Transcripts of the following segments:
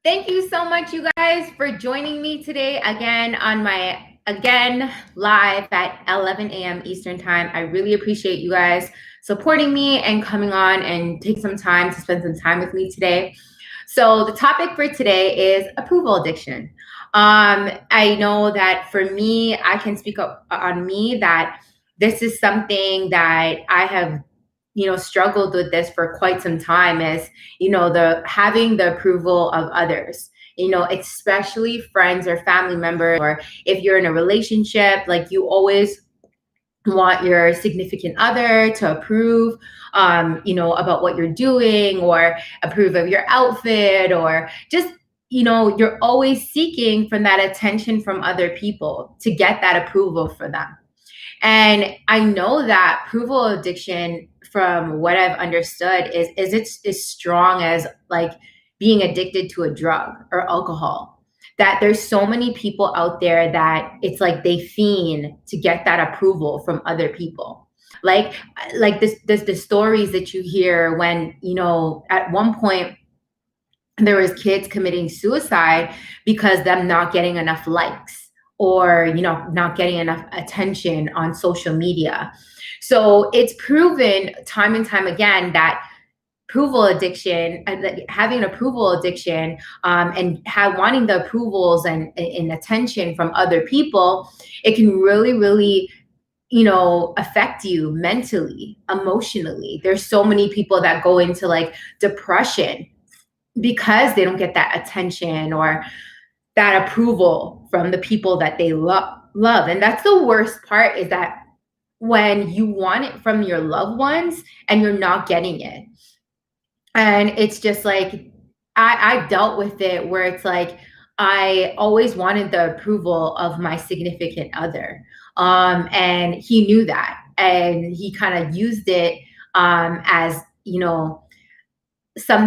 Thank you so much, you guys, for joining me today again on my live at 11 a.m. Eastern Time. I really appreciate you guys supporting me and coming on and take some time to spend some time with me today. So the topic for today is approval addiction. I know that for me, I can speak up on me that this is something that I have struggled with this for quite some time, is the having the approval of others, especially friends or family members, or if you're in a relationship, like you always want your significant other to approve about what you're doing, or approve of your outfit, or just you're always seeking from that attention from other people to get that approval for them. And I know that approval addiction, from what I've understood, is it's as strong as like being addicted to a drug or alcohol. That there's so many people out there that it's like they fiend to get that approval from other people. Like this the stories that you hear when, at one point there was kids committing suicide because them not getting enough likes, or not getting enough attention on social media. So it's proven time and time again that approval addiction, having an approval addiction, and wanting the approvals and attention from other people, it can really, really affect you mentally, emotionally. There's so many people that go into like depression because they don't get that attention or that approval from the people that they love. And that's the worst part, is that when you want it from your loved ones and you're not getting it. And it's just like I've dealt with it, where it's like I always wanted the approval of my significant other. And he knew that, and he kind of used it as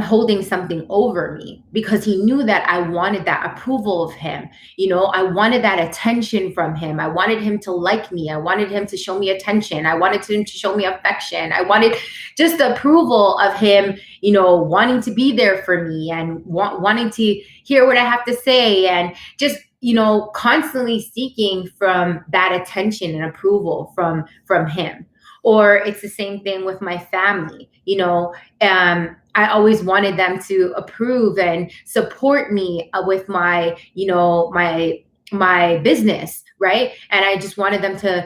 holding something over me, because he knew that I wanted that approval of him. I wanted that attention from him. I wanted him to like me. I wanted him to show me attention. I wanted him to show me affection. I wanted just the approval of him, wanting to be there for me, and wanting to hear what I have to say, and just constantly seeking from that attention and approval from him. Or it's the same thing with my family. I always wanted them to approve and support me with my, my business, right? And I just wanted them to,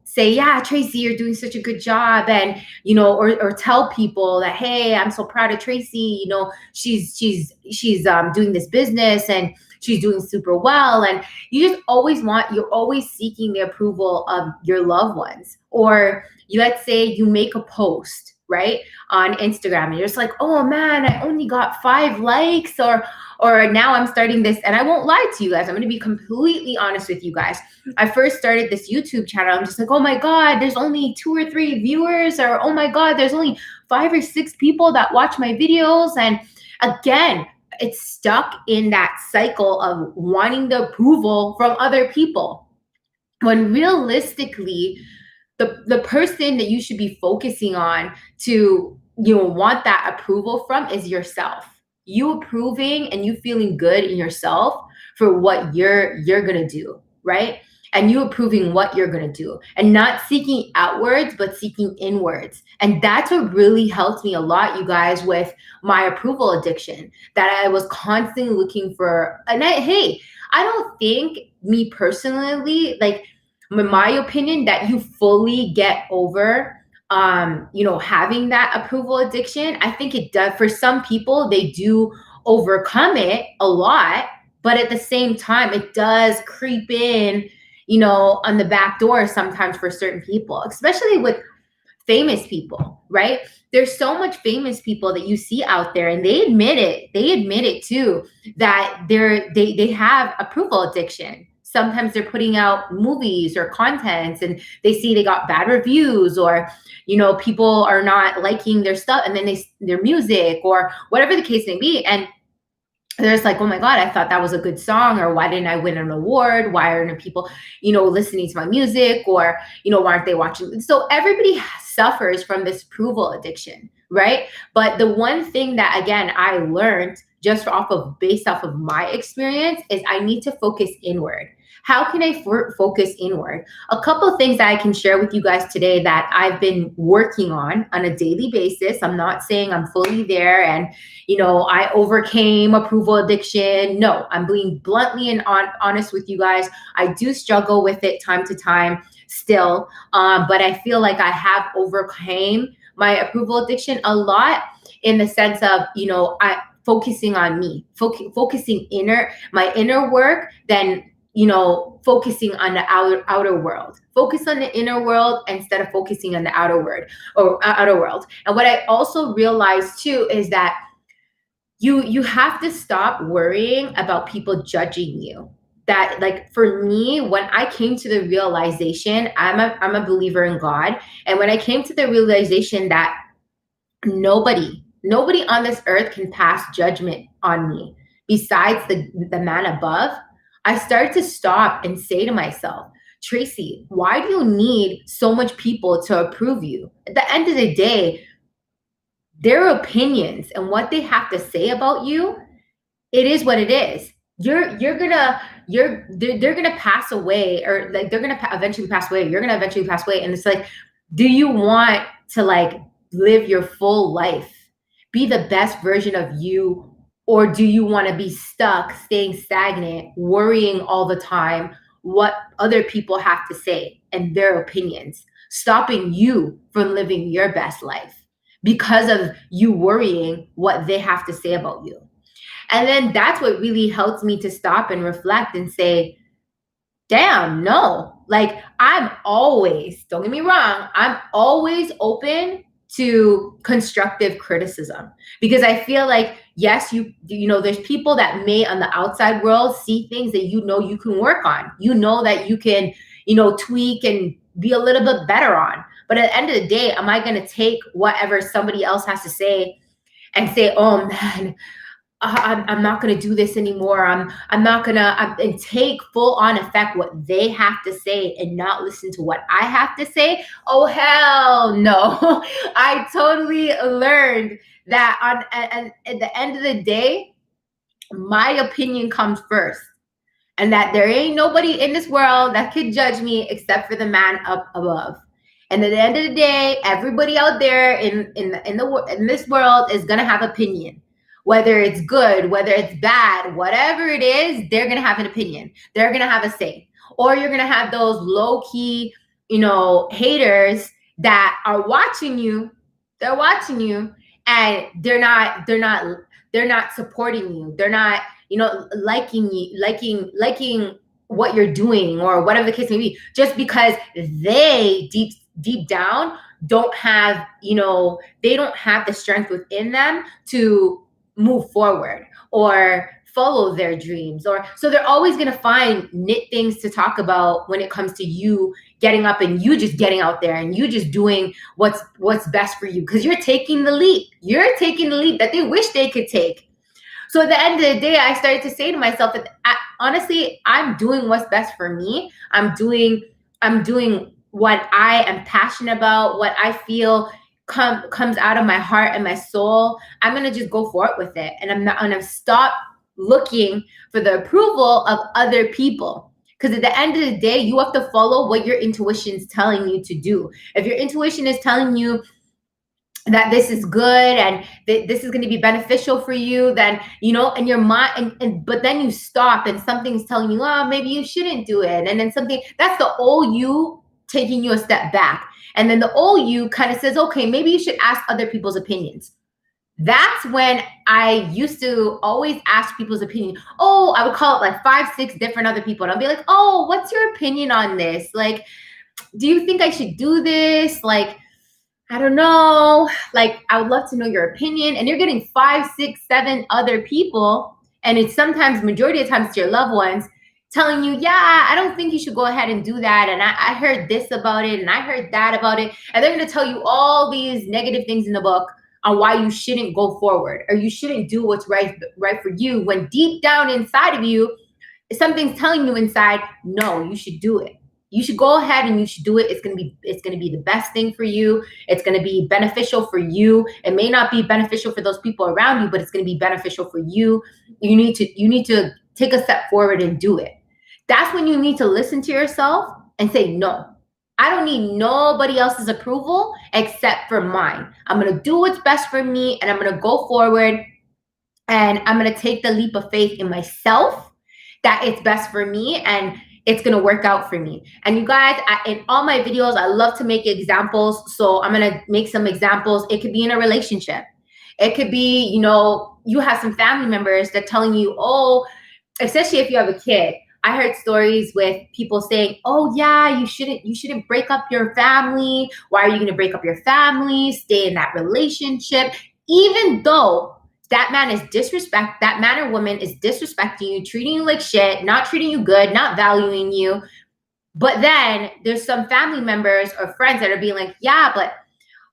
say, yeah, Tracy, you're doing such a good job. And, or tell people that, hey, I'm so proud of Tracy. She's doing this business, and she's doing super well. And you're always seeking the approval of your loved ones. Or let's say you make a post, right, on Instagram, and you're just like, oh man, I only got 5 likes, or now I'm starting this. And I won't lie to you guys, I'm going to be completely honest with you guys. I first started this YouTube channel, I'm just like, oh my God, there's only 2 or 3 viewers, or oh my God, there's only 5 or 6 people that watch my videos. And again, it's stuck in that cycle of wanting the approval from other people, when realistically the person that you should be focusing on to want that approval from is yourself. You approving and you feeling good in yourself for what you're gonna do, right? And you approving what you're gonna do, and not seeking outwards but seeking inwards. And that's what really helped me a lot, you guys, with my approval addiction, that I was constantly looking for. And I don't think, me personally, like, in my opinion, that you fully get over having that approval addiction. I think it does, for some people, they do overcome it a lot, but at the same time, it does creep in, on the back door sometimes for certain people, especially with famous people, right? There's so much famous people that you see out there, and they admit it too, that they have approval addiction. Sometimes they're putting out movies or contents, and they see they got bad reviews, or people are not liking their stuff, and then their music, or whatever the case may be, and they're just like, oh my God, I thought that was a good song, or why didn't I win an award? Why aren't people, listening to my music, or, why aren't they watching? So everybody suffers from this approval addiction, right? But the one thing that, again, I learned just based off of my experience, is I need to focus inward. How can I focus inward? A couple of things that I can share with you guys today that I've been working on a daily basis. I'm not saying I'm fully there and, I overcame approval addiction. No, I'm being bluntly and honest with you guys. I do struggle with it time to time still, but I feel like I have overcame my approval addiction a lot, in the sense of, I focusing on me, focusing my inner work, then focusing on the outer world. Focus on the inner world instead of focusing on the outer world. And what I also realized too is that you have to stop worrying about people judging you. That, like, for me, when I came to the realization, I'm a believer in God, and when I came to the realization that nobody on this earth can pass judgment on me besides the man above, I started to stop and say to myself, Tracy, why do you need so much people to approve you? At the end of the day, their opinions and what they have to say about you, it is what it is. They're gonna pass away, or like they're gonna eventually pass away. You're gonna eventually pass away, and it's like, do you want to like live your full life, be the best version of you, or do you want to be stuck, staying stagnant, worrying all the time what other people have to say and their opinions, stopping you from living your best life because of you worrying what they have to say about you? And then that's what really helps me to stop and reflect and say, damn, no. Like, I'm always, don't get me wrong, I'm always open to constructive criticism, because I feel like, yes, there's people that may on the outside world see things that you can work on, that you can, tweak and be a little bit better on. But at the end of the day, am I going to take whatever somebody else has to say and say, oh man, I'm not going to do this anymore. I'm not going to and take full on effect what they have to say and not listen to what I have to say? Oh, hell no. I totally learned that at the end of the day, my opinion comes first, and that there ain't nobody in this world that could judge me except for the man up above. And at the end of the day, everybody out there in this world is going to have opinion. Whether it's good, whether it's bad, whatever it is, they're going to have an opinion. They're going to have a say. Or you're going to have those low-key, haters that are watching you. They're watching you, and they're not supporting you. They're not, liking you, liking what you're doing, or whatever the case may be, just because they deep down don't have, they don't have the strength within them to move forward or follow their dreams. Or so they're always going to find nit things to talk about when it comes to you getting up and you just getting out there and you just doing what's best for you, because you're taking the leap. You're taking the leap that they wish they could take. So at the end of the day, I started to say to myself that honestly, I'm doing what's best for me. I'm doing what I am passionate about, what I feel comes out of my heart and my soul. I'm going to just go for it with it. And I'm not going to stop looking for the approval of other people. Because at the end of the day, you have to follow what your intuition is telling you to do. If your intuition is telling you that this is good and this is going to be beneficial for you, then, in your mind, but then you stop and something's telling you, oh, maybe you shouldn't do it. And then that's the old you taking you a step back. And then the old you kind of says, okay, maybe you should ask other people's opinions. That's when I used to always ask people's opinion. Oh, I would call it like 5, 6 different other people. And I'll be like, oh, what's your opinion on this? Like, do you think I should do this? Like, I don't know. Like, I would love to know your opinion. And you're getting 5, 6, 7 other people. And it's sometimes, majority of times, it's your loved ones telling you, yeah, I don't think you should go ahead and do that. And I heard this about it, and I heard that about it. And they're going to tell you all these negative things in the book on why you shouldn't go forward, or you shouldn't do what's right for you, when deep down inside of you, something's telling you inside, no, you should do it. You should go ahead and you should do it. It's gonna be the best thing for you. It's gonna be beneficial for you. It may not be beneficial for those people around you, but it's gonna be beneficial for you. You need to take a step forward and do it. That's when you need to listen to yourself and say, no, I don't need nobody else's approval except for mine. I'm gonna do what's best for me and I'm gonna go forward and I'm gonna take the leap of faith in myself that it's best for me and it's gonna work out for me. And you guys, in all my videos, I love to make examples. So I'm gonna make some examples. It could be in a relationship. It could be, you have some family members that telling you, oh, especially if you have a kid. I heard stories with people saying, "Oh yeah, you shouldn't break up your family. Why are you going to break up your family? Stay in that relationship." Even though that man or woman is disrespecting you, treating you like shit, not treating you good, not valuing you. But then there's some family members or friends that are being like, "Yeah, but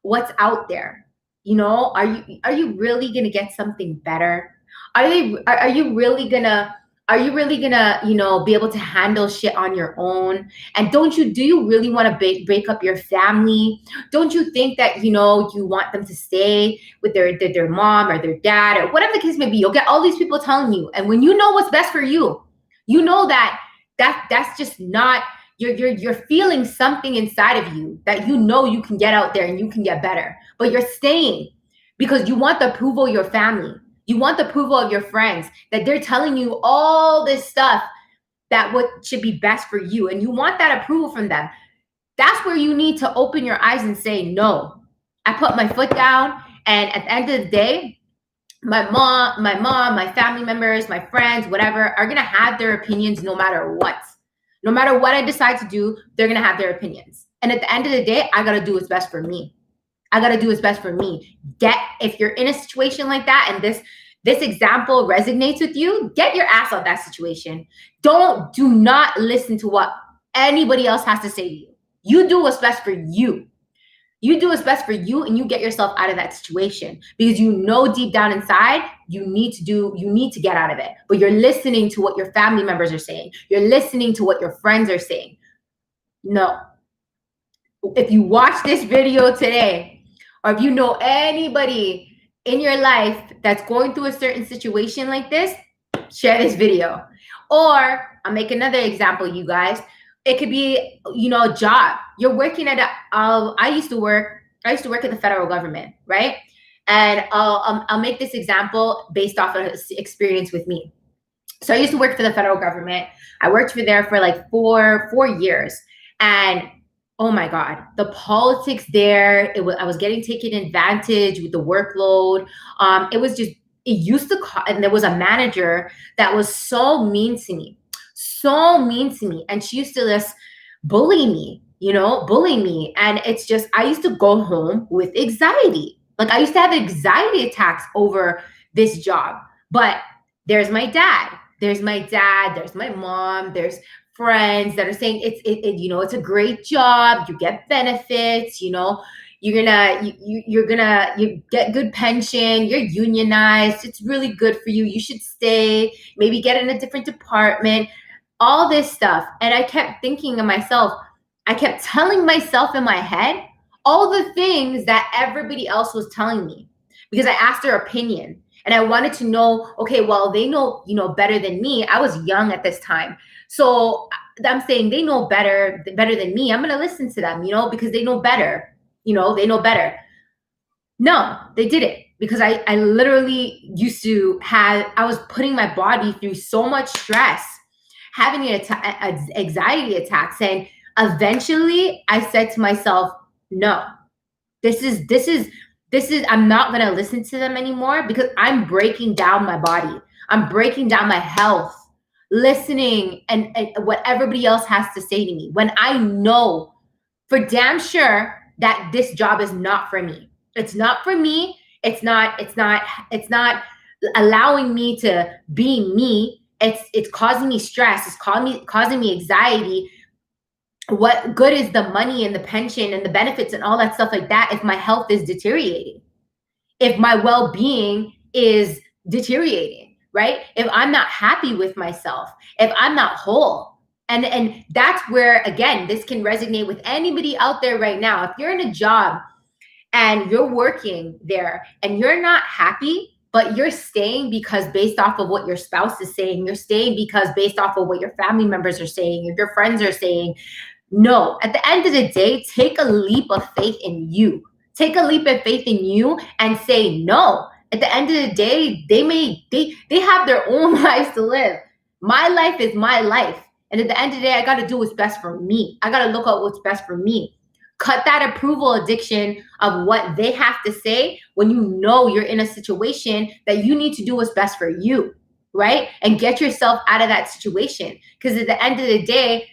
what's out there? Are you really going to get something better? Are you really gonna be able to handle shit on your own? And do you really want to break up your family? Don't you think that you want them to stay with their mom or their dad or whatever the case may be? You'll get all these people telling you, and when you know what's best for you, you know that's just not. You're feeling something inside of you that you can get out there and you can get better, but you're staying because you want the approval of your family. You want the approval of your friends, that they're telling you all this stuff that what should be best for you, and you want that approval from them. That's where you need to open your eyes and say, no, I put my foot down. And at the end of the day, my mom, my family members, my friends, whatever, are going to have their opinions no matter what. No matter what I decide to do, they're going to have their opinions. And at the end of the day, I got to do what's best for me. I got to do what's best for me. If you're in a situation like that and this example resonates with you, get your ass out of that situation. Do not listen to what anybody else has to say to you. You do what's best for you. You do what's best for you and you get yourself out of that situation because deep down inside, you need to get out of it. But you're listening to what your family members are saying. You're listening to what your friends are saying. No. If you watch this video today, or if you know anybody in your life that's going through a certain situation like this, share this video. Or I'll make another example, you guys. It could be, a job. You're working at I used to work at the federal government, right? And I'll make this example based off of experience with me. So I used to work for the federal government. I worked for there for like four years. And oh my God, the politics there, I was getting taken advantage with the workload. It used to, and there was a manager that was so mean to me. And she used to just bully me. And it's just, I used to go home with anxiety. Like I used to have anxiety attacks over this job. But there's my dad, there's my mom, there's friends that are saying it's a great job, you get benefits, you get good pension, you're unionized, it's really good for you, you should stay, maybe get in a different department, all this stuff. And I kept thinking of myself, I kept telling myself in my head all the things that everybody else was telling me because I asked their opinion. And I wanted to know, okay, well, they know, better than me. I was young at this time. So I'm saying they know better than me. I'm going to listen to them, because they know better. They know better. No, they didn't, because I literally I was putting my body through so much stress, having anxiety attacks. And eventually I said to myself, no, this is, I'm not going to listen to them anymore because I'm breaking down my body. I'm breaking down my health, listening and what everybody else has to say to me when I know for damn sure that this job is not for me. It's not for me. It's not allowing me to be me. It's causing me stress. It's causing me anxiety. What good is the money and the pension and the benefits and all that stuff like that if my health is deteriorating, if my well-being is deteriorating, right? If I'm not happy with myself, if I'm not whole, And that's where, again, this can resonate with anybody out there right now. If you're in a job and you're working there and you're not happy, but you're staying because based off of what your spouse is saying, you're staying because based off of what your family members are saying, if your friends are saying, no, at the end of the day, take a leap of faith in you. Take a leap of faith in you and say no. At the end of the day, they have their own lives to live. My life is my life. And at the end of the day, I got to do what's best for me. I got to look at what's best for me. Cut that approval addiction of what they have to say when you know you're in a situation that you need to do what's best for you, right? And get yourself out of that situation. Because at the end of the day,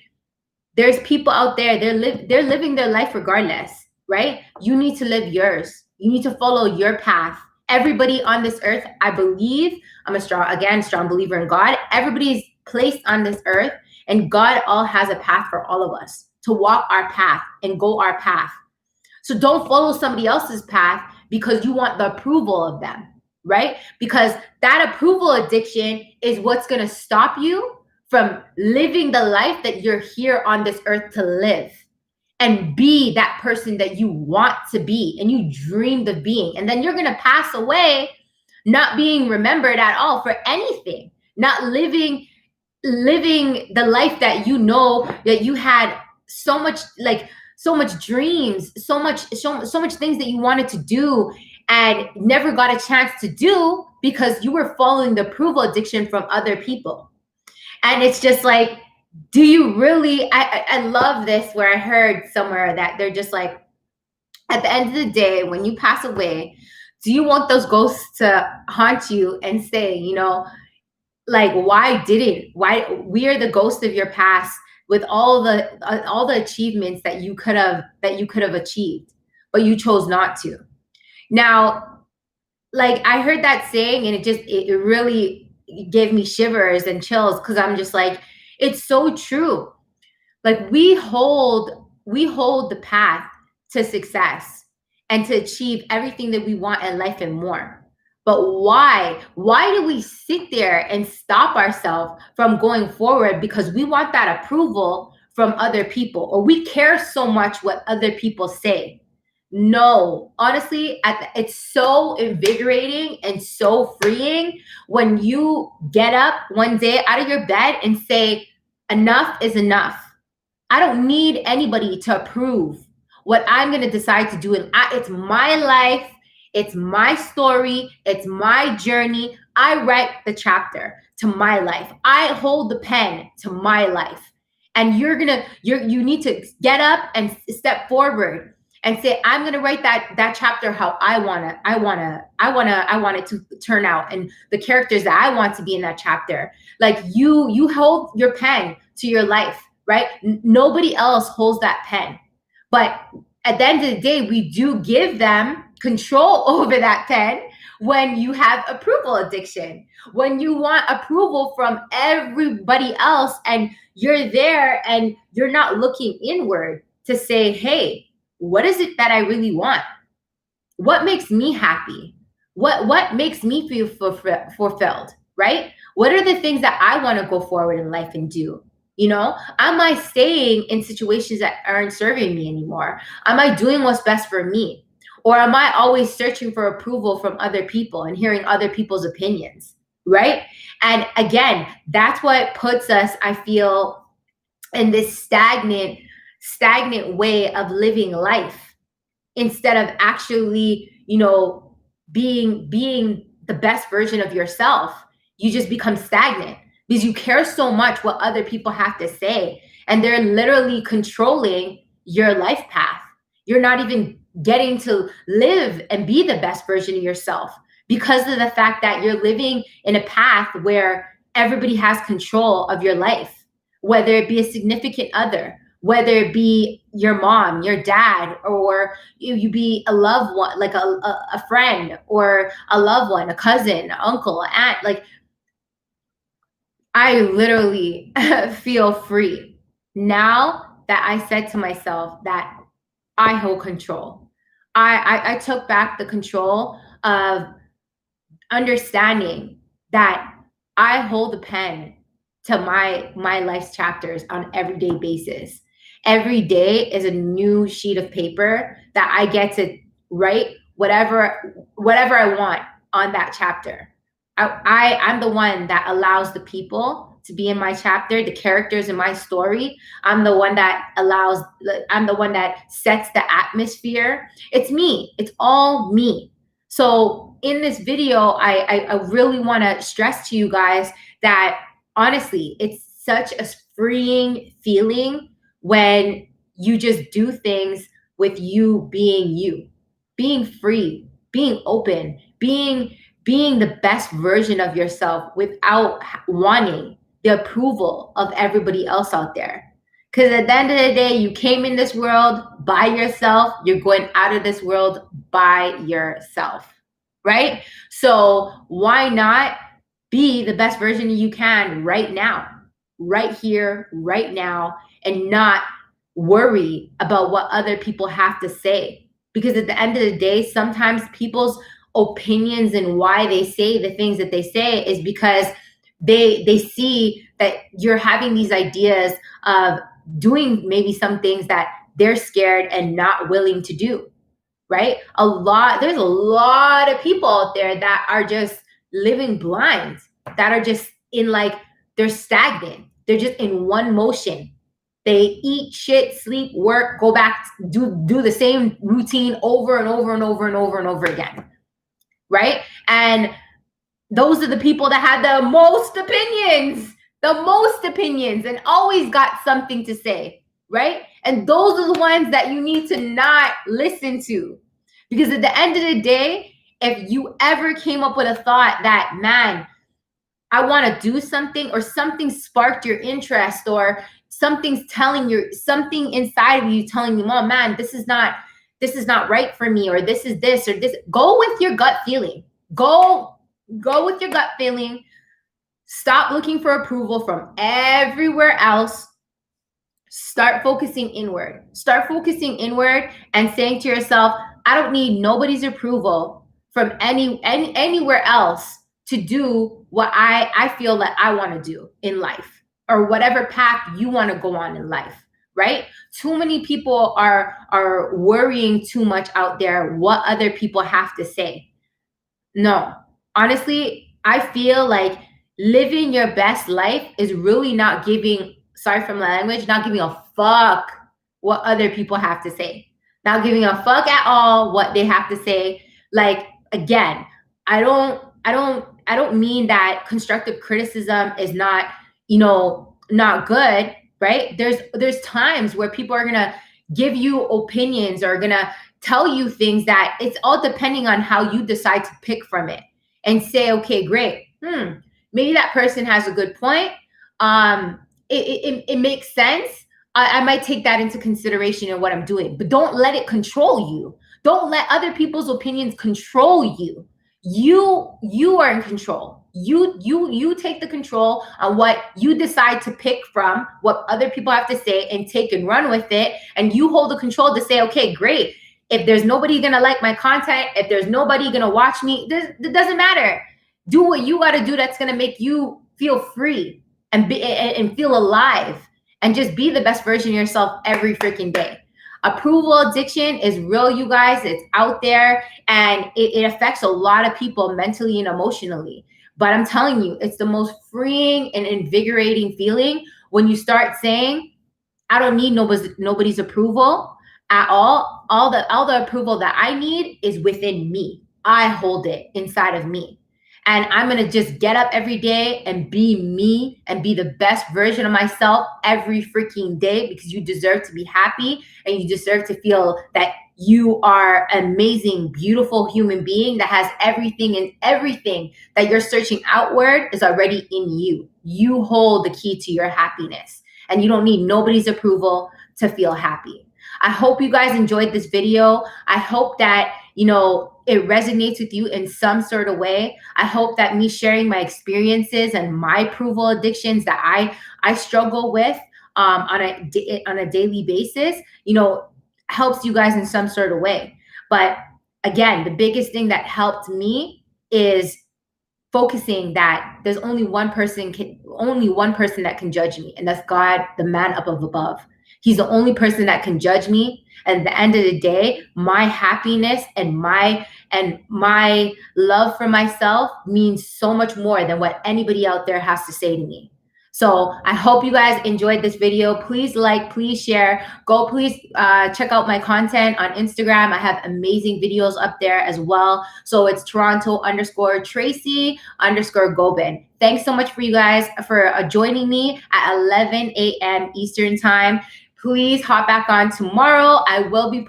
there's people out there, they're living their life regardless, right? You need to live yours. You need to follow your path. Everybody on this earth, I believe, I'm a strong believer in God. Everybody's placed on this earth, and God all has a path for all of us to walk our path and go our path. So don't follow somebody else's path because you want the approval of them, right? Because that approval addiction is what's going to stop you from living the life that you're here on this earth to live and be that person that you want to be and you dreamed of being. And then you're going to pass away not being remembered at all for anything, not living the life that you know that you had so much dreams, so much things that you wanted to do and never got a chance to do because you were following the approval addiction from other people. And it's just like, do you really, I love this where I heard somewhere that they're just like, at the end of the day, when you pass away, do you want those ghosts to haunt you and say, like, why we are the ghost of your past with all the achievements that you could have achieved, but you chose not to. Now, like, I heard that saying and it really gave me shivers and chills because I'm just like, it's so true. Like, we hold the path to success and to achieve everything that we want in life and more. But why do we sit there and stop ourselves from going forward because we want that approval from other people, or we care so much what other people say? No, honestly, it's so invigorating and so freeing when you get up one day out of your bed and say, enough is enough. I don't need anybody to approve what I'm going to decide to do. And it's my life. It's my story. It's my journey. I write the chapter to my life. I hold the pen to my life. And you need to get up and step forward and say, I'm going to write that chapter how I want it to turn out, and the characters that I want to be in that chapter. Like, you hold your pen to your life, right? Nobody else holds that pen. But at the end of the day, we do give them control over that pen when you have approval addiction, when you want approval from everybody else and you're there and you're not looking inward to say, hey, what is it that I really want? What makes me happy? What makes me feel fulfilled, right? What are the things that I want to go forward in life and do? Am I staying in situations that aren't serving me anymore? Am I doing what's best for me? Or am I always searching for approval from other people and hearing other people's opinions, right? And again, that's what puts us, I feel, in this stagnant way of living life, instead of actually, being the best version of yourself. You just become stagnant because you care so much what other people have to say, and they're literally controlling your life path. You're not even getting to live and be the best version of yourself because of the fact that you're living in a path where everybody has control of your life, whether it be a significant other, whether it be your mom, your dad, or you be a loved one, like a friend, or a loved one, a cousin, uncle, aunt. Like, I literally feel free now that I said to myself that I hold control. I took back the control of understanding that I hold the pen to my life's chapters on everyday basis. Every day is a new sheet of paper that I get to write whatever I want on that chapter. I'm the one that allows the people to be in my chapter, the characters in my story. I'm the one that sets the atmosphere. It's me. It's all me. So in this video, I really want to stress to you guys that honestly, it's such a freeing feeling when you just do things with you, being free, being open, being the best version of yourself without wanting the approval of everybody else out there. Because at the end of the day, you came in this world by yourself. You're going out of this world by yourself, right? So why not be the best version you can right now, right here, right now, and not worry about what other people have to say. Because at the end of the day, sometimes people's opinions and why they say the things that they say is because they see that you're having these ideas of doing maybe some things that they're scared and not willing to do, right? There's a lot of people out there that are just living blind, that are just in like, they're stagnant. They're just in one motion. They eat, shit, sleep, work, go back, do the same routine over and over and over and over and over again, right? And those are the people that had the most opinions and always got something to say, right? And those are the ones that you need to not listen to. Because at the end of the day, if you ever came up with a thought that, man, I want to do something, or something sparked your interest, or something inside of you telling you, oh man, this is not right for me, or this is this or this, go with your gut feeling. Go with your gut feeling. Stop looking for approval from everywhere else. Start focusing inward. And saying to yourself, I don't need nobody's approval from anywhere else to do what I feel that I want to do in life, or whatever path you want to go on in life, right? Too many people are worrying too much out there what other people have to say. No, honestly, I feel like living your best life is really not giving, sorry for my language, not giving a fuck what other people have to say. Not giving a fuck at all what they have to say. Like, again, I don't mean that constructive criticism is not, not good, right? There's times where people are gonna give you opinions, or gonna tell you things that it's all depending on how you decide to pick from it and say, okay, great. Maybe that person has a good point. It makes sense. I might take that into consideration in what I'm doing, but don't let it control you. Don't let other people's opinions control you. You are in control. You take the control on what you decide to pick from, what other people have to say, and take and run with it. And you hold the control to say, okay, great. If there's nobody gonna like my content, if there's nobody gonna watch me, it doesn't matter. Do what you gotta do that's gonna make you feel free and feel alive, and just be the best version of yourself every freaking day. Approval addiction is real, you guys. It's out there, and it affects a lot of people mentally and emotionally. But I'm telling you, it's the most freeing and invigorating feeling when you start saying, I don't need nobody's approval at all. All the approval that I need is within me. I hold it inside of me. And I'm going to just get up every day and be me and be the best version of myself every freaking day, because you deserve to be happy, and you deserve to feel that you are an amazing, beautiful human being that has everything, and everything that you're searching outward is already in you. You hold the key to your happiness, and you don't need nobody's approval to feel happy. I hope you guys enjoyed this video. I hope that, it resonates with you in some sort of way. I hope that me sharing my experiences and my approval addictions that I struggle with on a daily basis, helps you guys in some sort of way. But again, the biggest thing that helped me is focusing that there's only one person that can judge me, and that's God, the man up above. He's the only person that can judge me. And at the end of the day, my happiness and my love for myself means so much more than what anybody out there has to say to me. So I hope you guys enjoyed this video. Please like, please share. Go please check out my content on Instagram. I have amazing videos up there as well. So it's Toronto_Tracy_Gobin. Thanks so much for you guys for joining me at 11 a.m. Eastern time. Please hop back on tomorrow. I will be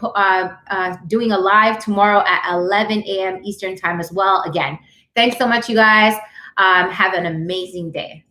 doing a live tomorrow at 11 a.m. Eastern time as well. Again, thanks so much, you guys. Have an amazing day.